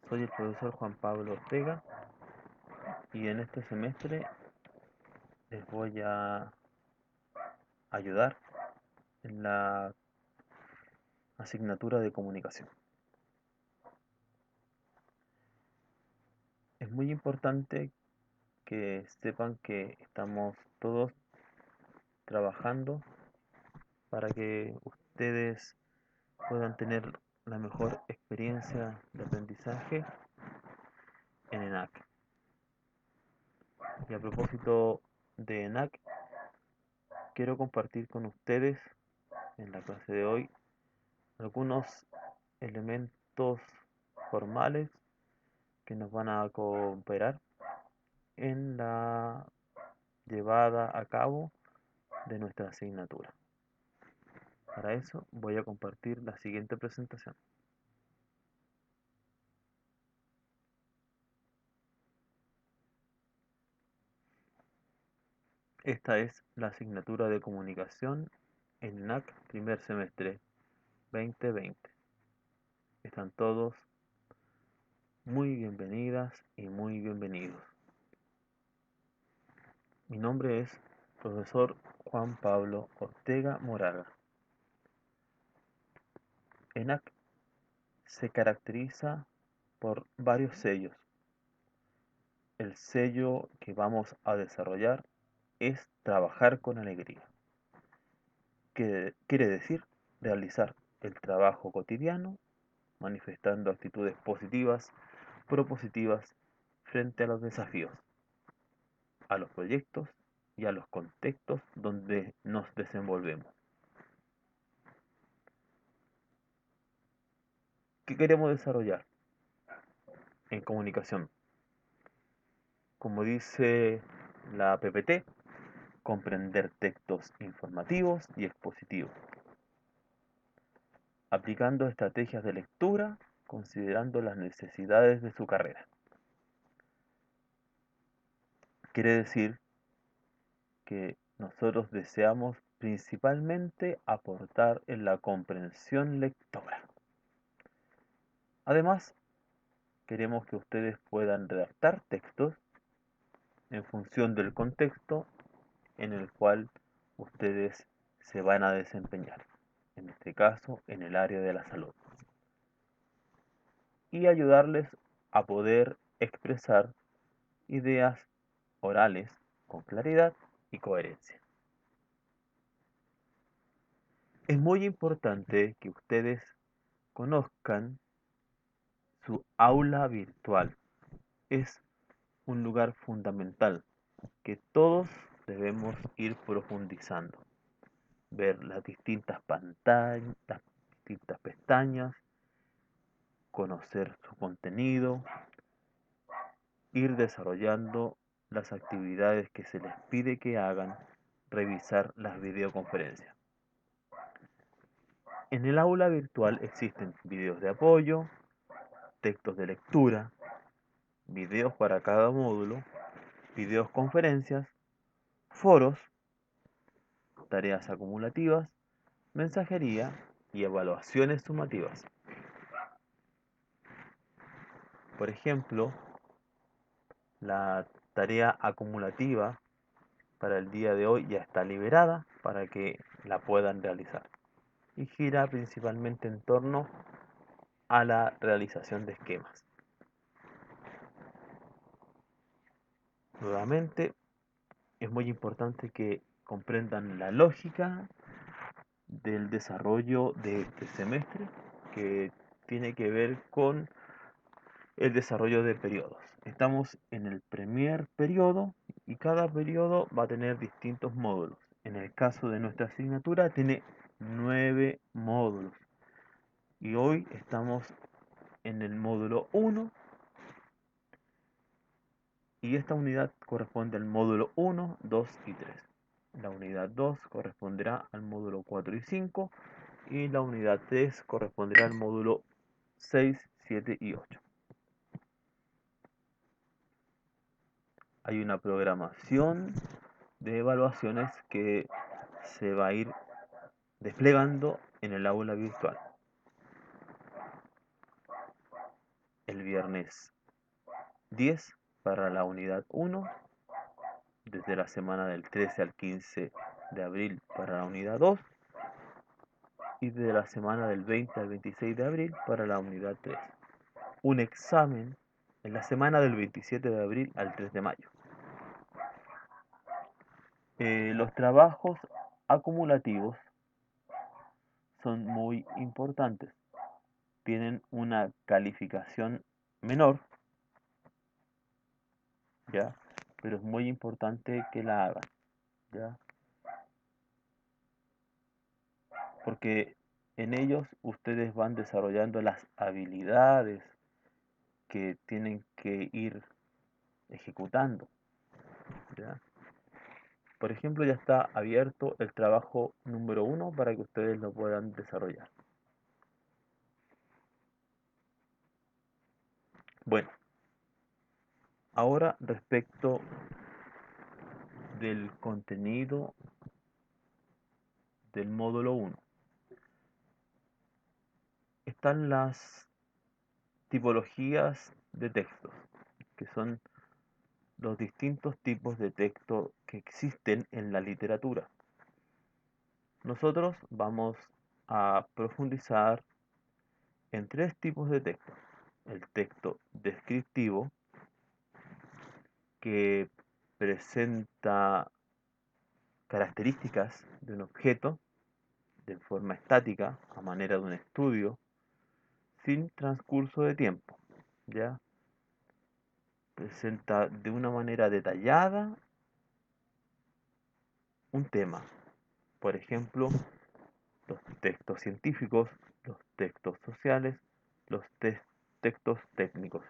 Soy el profesor Juan Pablo Ortega y en este semestre les voy a ayudar en la asignatura de comunicación. Es muy importante que sepan que estamos todos trabajando para que ustedes puedan tener la mejor experiencia de aprendizaje en ENAC. Y a propósito de ENAC, quiero compartir con ustedes en la clase de hoy algunos elementos formales que nos van a cooperar en la llevada a cabo de nuestra asignatura. Para eso voy a compartir la siguiente presentación. Esta es la asignatura de comunicación en NAC primer semestre 2020. Están todos muy bienvenidas y muy bienvenidos. Mi nombre es profesor Juan Pablo Ortega Moraga. ENAC se caracteriza por varios sellos. El sello que vamos a desarrollar es trabajar con alegría. Que quiere decir realizar el trabajo cotidiano, manifestando actitudes positivas, propositivas frente a los desafíos, a los proyectos y a los contextos donde nos desenvolvemos. ¿Qué queremos desarrollar en comunicación? Como dice la PPT, comprender textos informativos y expositivos, aplicando estrategias de lectura considerando las necesidades de su carrera. Quiere decir que nosotros deseamos principalmente aportar en la comprensión lectora. Además, queremos que ustedes puedan redactar textos en función del contexto en el cual ustedes se van a desempeñar, en este caso en el área de la salud, y ayudarles a poder expresar ideas orales con claridad y coherencia. Es muy importante que ustedes conozcan su aula virtual. Es un lugar fundamental que todos debemos ir profundizando. Ver las distintas pantallas, las distintas pestañas, conocer su contenido, ir desarrollando las actividades que se les pide que hagan, revisar las videoconferencias. En el aula virtual existen videos de apoyo, textos de lectura, videos para cada módulo, videos conferencias, foros, tareas acumulativas, mensajería y evaluaciones sumativas. Por ejemplo, la tarea acumulativa para el día de hoy ya está liberada para que la puedan realizar y gira principalmente en torno a la realización de esquemas. Nuevamente, es muy importante que comprendan la lógica del desarrollo del semestre que tiene que ver con el desarrollo de periodos. Estamos en el primer periodo y cada periodo va a tener distintos módulos. En el caso de nuestra asignatura tiene 9 módulos y hoy estamos en el módulo 1 y esta unidad corresponde al módulo 1, 2 y 3. La unidad 2 corresponderá al módulo 4 y 5 y la unidad 3 corresponderá al módulo 6, 7 y 8. Hay una programación de evaluaciones que se va a ir desplegando en el aula virtual. el viernes 10 para la unidad 1, desde la semana del 13 al 15 de abril para la unidad 2 y de la semana del 20 al 26 de abril para la unidad 3. Un examen en la semana del 27 de abril al 3 de mayo. Los trabajos acumulativos son muy importantes. Tienen una calificación menor, ¿ya? Pero es muy importante que la hagan, ¿ya? Porque en ellos ustedes van desarrollando las habilidades que tienen que ir ejecutando, ¿ya? Por ejemplo, ya está abierto el trabajo número 1 para que ustedes lo puedan desarrollar. Bueno, ahora respecto del contenido del módulo 1. Están las tipologías de textos, que son los distintos tipos de texto que existen en la literatura. Nosotros vamos a profundizar en tres tipos de texto. El texto descriptivo, que presenta características de un objeto de forma estática, a manera de un estudio, sin transcurso de tiempo, ¿ya? Presenta de una manera detallada un tema. Por ejemplo, los textos científicos, los textos sociales, los textos técnicos.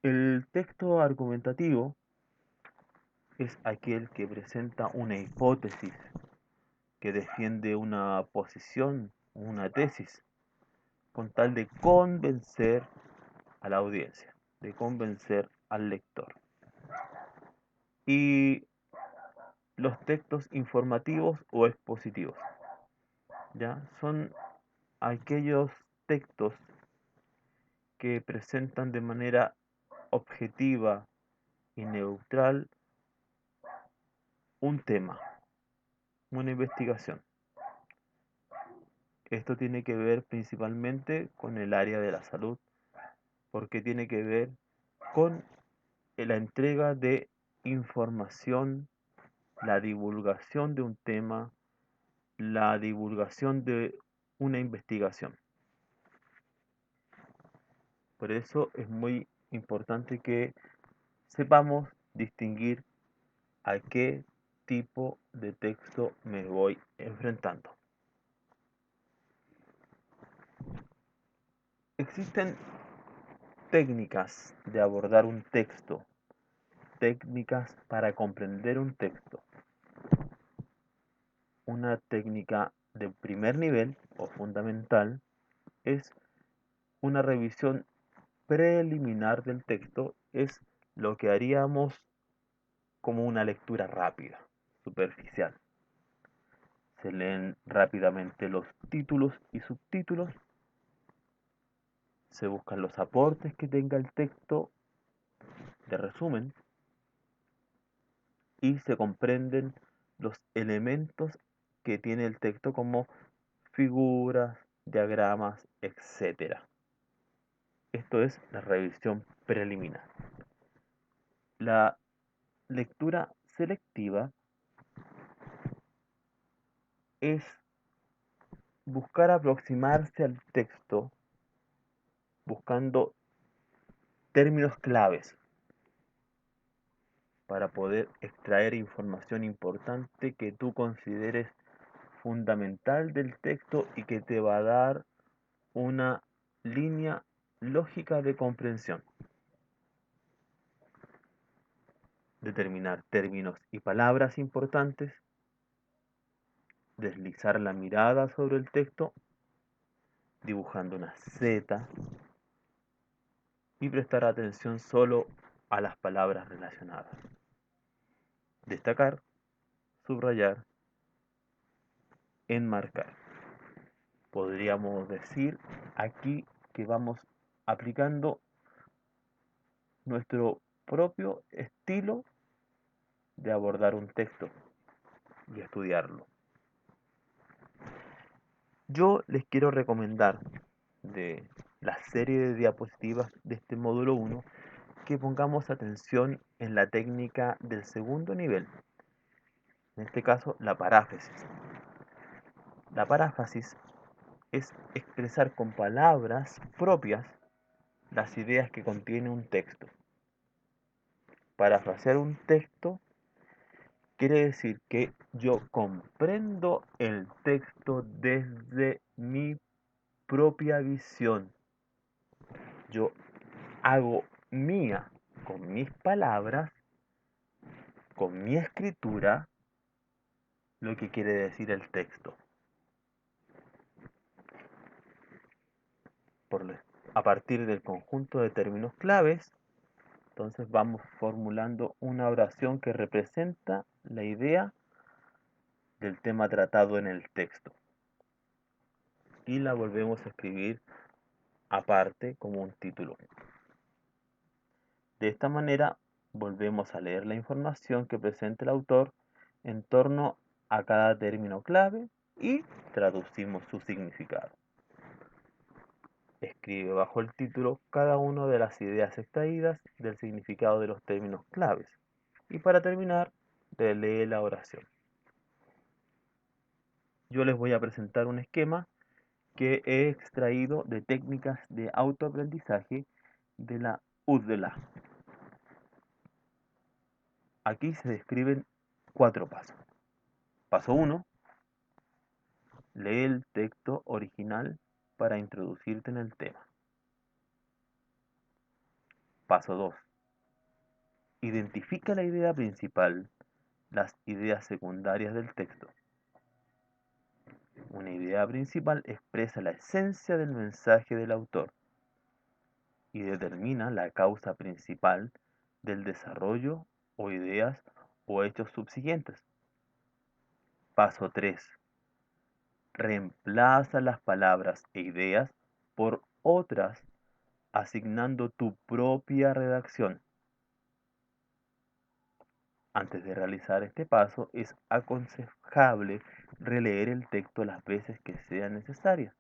El texto argumentativo es aquel que presenta una hipótesis, que defiende una posición, una tesis, con tal de convencer a la audiencia, de convencer al lector. Y los textos informativos o expositivos, ¿ya? Son aquellos textos que presentan de manera objetiva y neutral un tema, una investigación. Esto tiene que ver principalmente con el área de la salud, porque tiene que ver con la entrega de información, la divulgación de un tema, la divulgación de una investigación. Por eso es muy importante que sepamos distinguir a qué tipo de texto me voy enfrentando. Existen técnicas de abordar un texto, técnicas para comprender un texto. Una técnica de primer nivel o fundamental es una revisión preliminar del texto, es lo que haríamos como una lectura rápida, superficial. Se leen rápidamente los títulos y subtítulos, se buscan los aportes que tenga el texto de resumen y se comprenden los elementos que tiene el texto como figuras, diagramas, etcétera. Esto es la revisión preliminar. La lectura selectiva es buscar aproximarse al texto buscando términos claves para poder extraer información importante que tú consideres fundamental del texto y que te va a dar una línea lógica de comprensión. Determinar términos y palabras importantes, deslizar la mirada sobre el texto, dibujando una Z y prestar atención solo a las palabras relacionadas. Destacar, subrayar, enmarcar. Podríamos decir aquí que vamos aplicando nuestro propio estilo de abordar un texto y estudiarlo. Yo les quiero recomendar de la serie de diapositivas de este módulo 1 que pongamos atención en la técnica del segundo nivel, en este caso la paráfrasis. La paráfrasis es expresar con palabras propias las ideas que contiene un texto. Parafrasear un texto quiere decir que yo comprendo el texto desde mi propia visión. Yo hago mía con mis palabras, con mi escritura, lo que quiere decir el texto. A partir del conjunto de términos claves, entonces vamos formulando una oración que representa la idea del tema tratado en el texto. Y la volvemos a escribir aparte como un título. De esta manera volvemos a leer la información que presenta el autor en torno a cada término clave y traducimos su significado. Escribe bajo el título cada una de las ideas extraídas del significado de los términos claves. Y para terminar, lee la oración. Yo les voy a presentar un esquema que he extraído de técnicas de autoaprendizaje de la UDLA. Aquí se describen 4 pasos. Paso 1. Lee el texto original para introducirte en el tema. Paso 2. Identifica la idea principal, las ideas secundarias del texto. Una idea principal expresa la esencia del mensaje del autor y determina la causa principal del desarrollo o ideas o hechos subsiguientes. Paso 3. Reemplaza las palabras e ideas por otras asignando tu propia redacción. Antes de realizar este paso, es aconsejable releer el texto las veces que sean necesarias,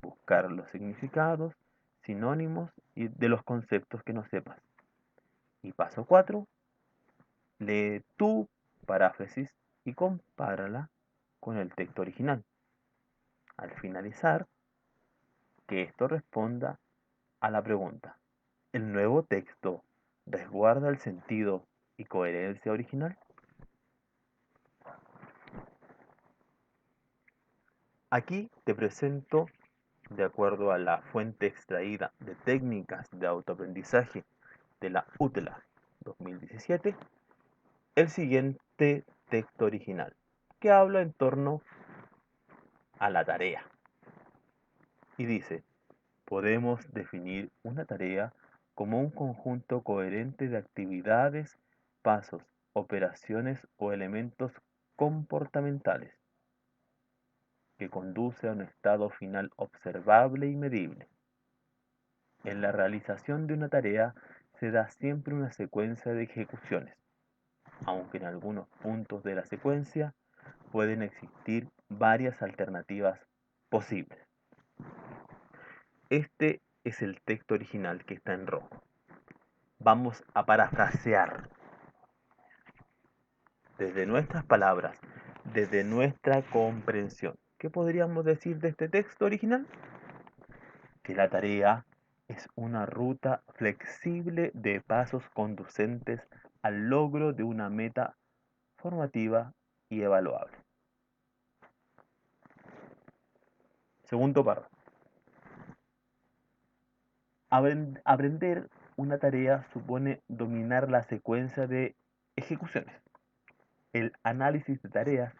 buscar los significados, sinónimos y de los conceptos que no sepas. Y paso 4, lee tu paráfrasis y compárala con el texto original. Al finalizar, que esto responda a la pregunta: ¿el nuevo texto resguarda el sentido y coherencia original? Aquí te presento, de acuerdo a la fuente extraída de técnicas de autoaprendizaje de la UTLA 2017, el siguiente texto original, que habla en torno a la tarea. Y dice: podemos definir una tarea como un conjunto coherente de actividades, pasos, operaciones o elementos comportamentales que conduce a un estado final observable y medible. En la realización de una tarea se da siempre una secuencia de ejecuciones, aunque en algunos puntos de la secuencia pueden existir varias alternativas posibles. Este es el texto original que está en rojo. Vamos a parafrasear desde nuestras palabras, desde nuestra comprensión. ¿Qué podríamos decir de este texto original? Que la tarea es una ruta flexible de pasos conducentes al logro de una meta formativa y evaluable. Segundo párrafo. Aprender una tarea supone dominar la secuencia de ejecuciones. El análisis de tareas,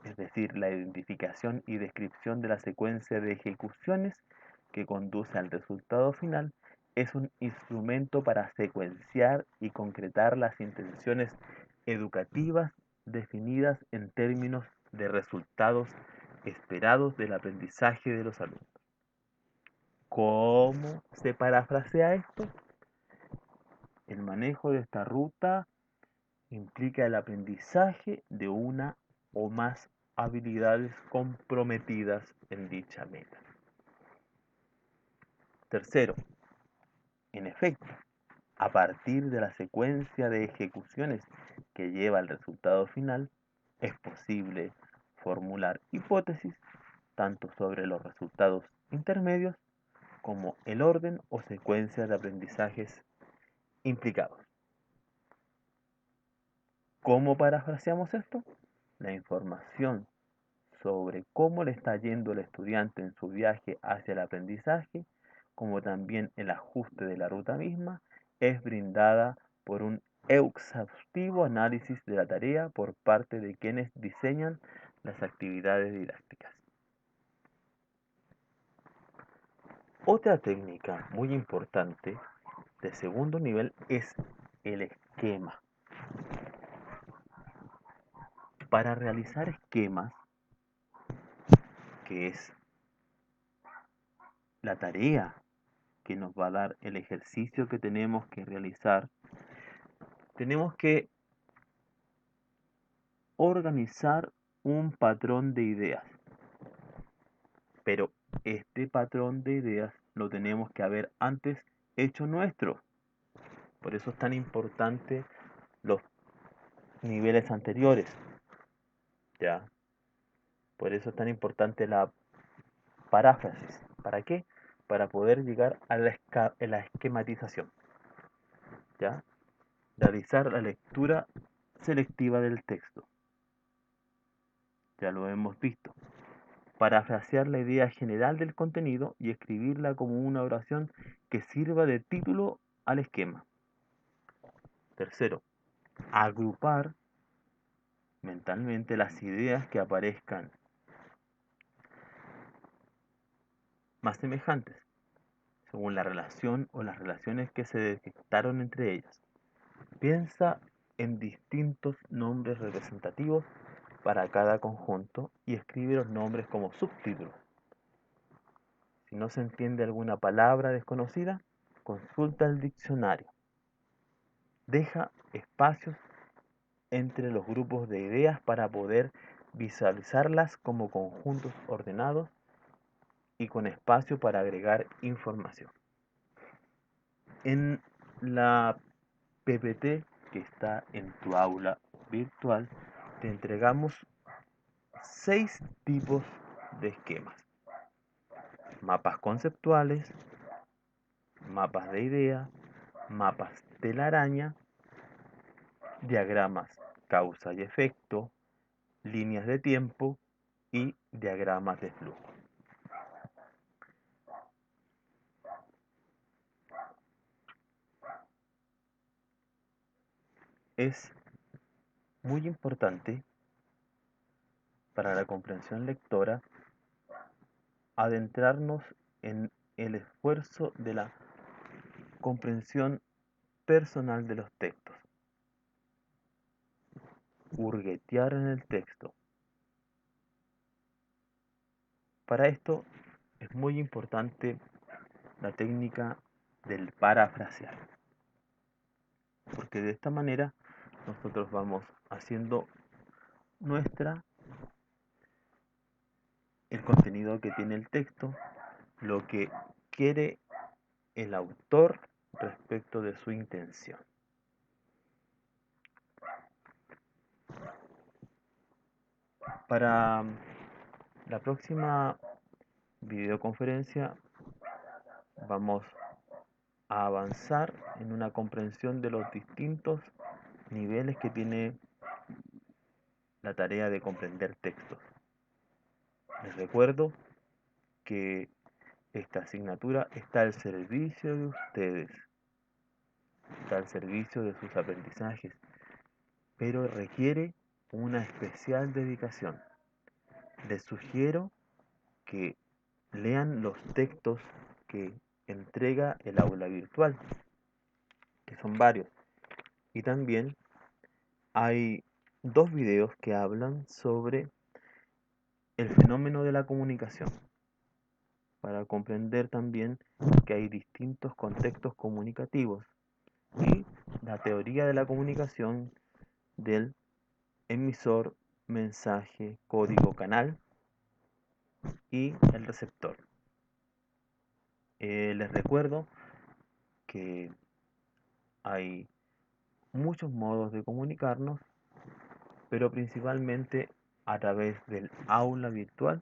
es decir, la identificación y descripción de la secuencia de ejecuciones que conduce al resultado final, es un instrumento para secuenciar y concretar las intenciones educativas definidas en términos de resultados esperados del aprendizaje de los alumnos. ¿Cómo se parafrasea esto? El manejo de esta ruta implica el aprendizaje de una o más habilidades comprometidas en dicha meta. Tercero, en efecto, a partir de la secuencia de ejecuciones que lleva al resultado final, es posible formular hipótesis tanto sobre los resultados intermedios como el orden o secuencia de aprendizajes implicados. ¿Cómo parafraseamos esto? La información sobre cómo le está yendo el estudiante en su viaje hacia el aprendizaje, como también el ajuste de la ruta misma, es brindada por un exhaustivo análisis de la tarea por parte de quienes diseñan las actividades didácticas. Otra técnica muy importante de segundo nivel es el esquema. Para realizar esquemas, que es la tarea que nos va a dar el ejercicio que tenemos que realizar, tenemos que organizar un patrón de ideas. Pero este patrón de ideas lo tenemos que haber antes hecho nuestro. Por eso es tan importante los niveles anteriores. ¿Ya? Por eso es tan importante la paráfrasis. ¿Para qué? Para poder llegar a la esquematización. ¿Ya? Realizar la lectura selectiva del texto. Ya lo hemos visto. Parafrasear la idea general del contenido y escribirla como una oración que sirva de título al esquema. Tercero, agrupar mentalmente las ideas que aparezcan más semejantes, según la relación o las relaciones que se detectaron entre ellas. Piensa en distintos nombres representativos para cada conjunto y escribe los nombres como subtítulos. Si no se entiende alguna palabra desconocida, consulta el diccionario. Deja espacios entre los grupos de ideas para poder visualizarlas como conjuntos ordenados y con espacio para agregar información. En la PPT que está en tu aula virtual, te entregamos 6 tipos de esquemas. Mapas conceptuales, mapas de idea, mapas telaraña, diagramas causa y efecto, líneas de tiempo y diagramas de flujo. Es muy importante para la comprensión lectora adentrarnos en el esfuerzo de la comprensión personal de los textos, hurguetear en el texto. Para esto es muy importante la técnica del parafrasear, porque de esta manera nosotros vamos haciendo nuestra el contenido que tiene el texto, lo que quiere el autor respecto de su intención. Para la próxima videoconferencia vamos a avanzar en una comprensión de los distintos niveles que tiene la tarea de comprender textos. Les recuerdo que esta asignatura está al servicio de ustedes, está al servicio de sus aprendizajes, pero requiere una especial dedicación. Les sugiero que lean los textos que entrega el aula virtual, que son varios. Y también hay 2 videos que hablan sobre el fenómeno de la comunicación. para comprender también que hay distintos contextos comunicativos y la teoría de la comunicación del emisor, mensaje, código, canal y el receptor. Les recuerdo que hay muchos modos de comunicarnos, pero principalmente a través del aula virtual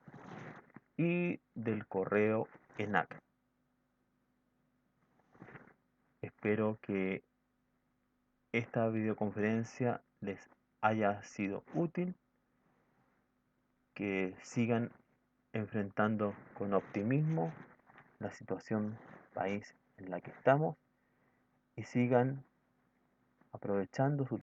y del correo ENAC. Espero que esta videoconferencia les haya sido útil, que sigan enfrentando con optimismo la situación país en la que estamos y sigan aprovechando su